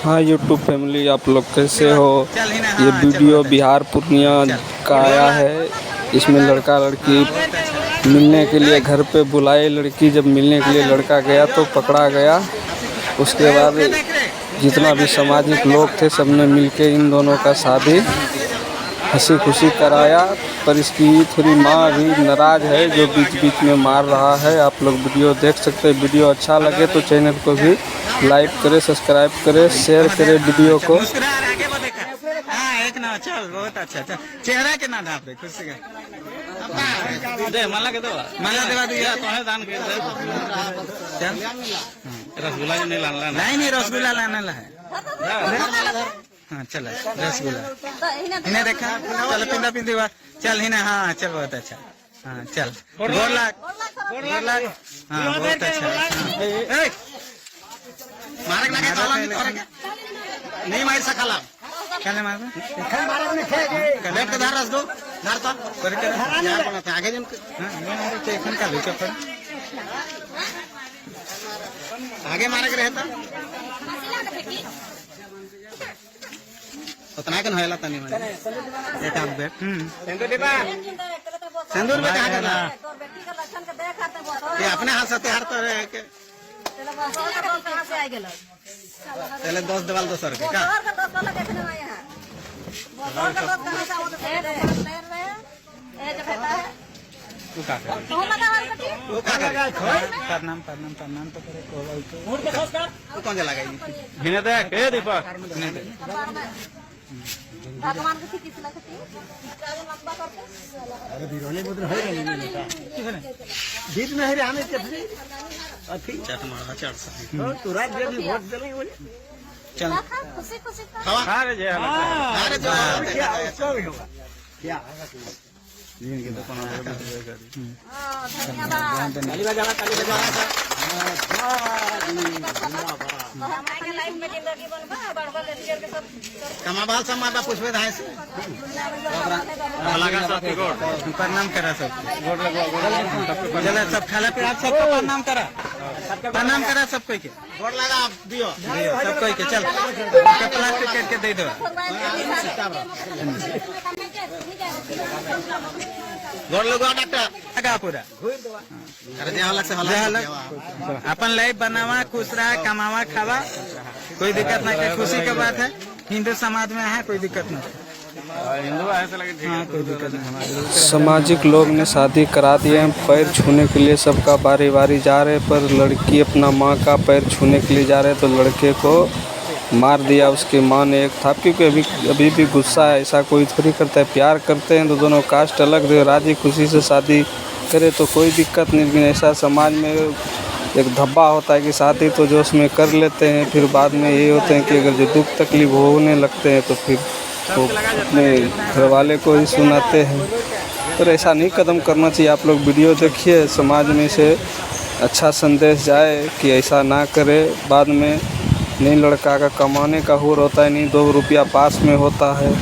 हाँ YouTube family, आप लोग कैसे हो। ये वीडियो बिहार पूर्णिया का आया है। इसमें लड़का लड़की मिलने के लिए घर पे बुलाए लड़की, जब मिलने के लिए लड़का गया तो पकड़ा गया। उसके बाद जितना भी सामाजिक लोग थे सबने मिलके इन दोनों का शादी हंसी खुशी कराया। पर इसकी थोड़ी माँ भी नाराज़ है जो बीच बीच में मार रहा है। आप लोग वीडियो देख सकते हैं। वीडियो अच्छा लगे तो चैनल को भी लाइक करें, सब्सक्राइब करें, शेयर करें वीडियो को। चल बहुत अच्छा। चेहरा के ना ढाप दे खुशी के दे माला के दो माला देवा दिया तो है दान कर दे। चल रसगुल्ला नहीं लाना नहीं रसगुल्ला लाना है। हाँ चल रसगुल्ला इन्हें देखा चल पिंदा पिंदी बात चल इन्हें। हाँ चल बहुत अच्छा। हाँ चल गोर लाख हाँ बहुत अच्छा। मारक लगे नहीं मार सकला कहने मार बैठ के धार रस दो धार तो करके यार बनाते आगे जन हां मैं मारे तो एखन का लुचा पर आगे मारे के रहता उतना कन होयला तनी मारे एक आप बैठ सिंदूर देबा सिंदूर में कहां देना तोर बेटी का लक्षण के देख आते बहुत ये अपने हाथ से तैयार तो रहे के चलो बस और कहां से आ गेल पहले 10 दवाल 200 रुपए का 10 वाला देखने में यहां बहुत का लोग कहां से आओ तो लेर में ए जो बेटा है तू का कर तू लगा प्रणाम तो करे को मुड़ के सोच कर तू कौन जला गई हिने देख ए दीपक हिने देख भगवान की किस लगती लंबा करके अरे बिरोने मुद्र है नहीं बीच में है आने के अथी चट मारा 400 तो तुरंत जब वोट देले बोले चल खुशी खुशी खा रे जे अरे जो क्या उसको भी होगा क्या दिन के दुकान में धन्यवाद ताली बजा हमारे लाइफ में जिंदगी बनबा बड़बड़ लेकर के सब कमाबाल सब माता पुष्पे धाय से लगा सब गोड़ प्रणाम करा सब गोड़ लगवा चले सब खाले पे आप सबको प्रणाम करा सब कोई के गोड़ लगा दियो सब कोई के चल प्लास्टिक करके दे दो गोड़ लगवा डॉक्टर लगा पूरा अरे जे अलग से अलग अपन लाइफ बनावा खुश रहा कमावा खावा कोई दिक्कत नहीं है। खुशी की बात है। हिंदू समाज में है कोई दिक्कत नहीं हिंदू ऐसा लगे हाँ कोई दिक्कत नहीं। हमारे सामाजिक लोग ने शादी करा दिए हैं। पैर छूने के लिए सबका बारी बारी जा रहे, पर लड़की अपना माँ का पैर छूने के लिए जा रहे तो लड़के को मार दिया उसकी माँ ने एक था। क्योंकि अभी भी गुस्सा है, ऐसा कोई थोड़ी करता है। प्यार करते हैं तो दोनों कास्ट अलग दे राजी खुशी से शादी करे तो कोई दिक्कत नहीं। लेकिन ऐसा समाज में एक धब्बा होता है कि शादी तो जो उसमें कर लेते हैं, फिर बाद में ये होते हैं कि अगर जो दुख तकलीफ होने लगते हैं तो फिर तो अपने घर वाले को ही सुनाते हैं। तो ऐसा नहीं कदम करना चाहिए। आप लोग वीडियो देखिए, समाज में से अच्छा संदेश जाए कि ऐसा ना करे। बाद में नहीं लड़का का कमाने का हुर होता है, नहीं 2 रुपया पास में होता है।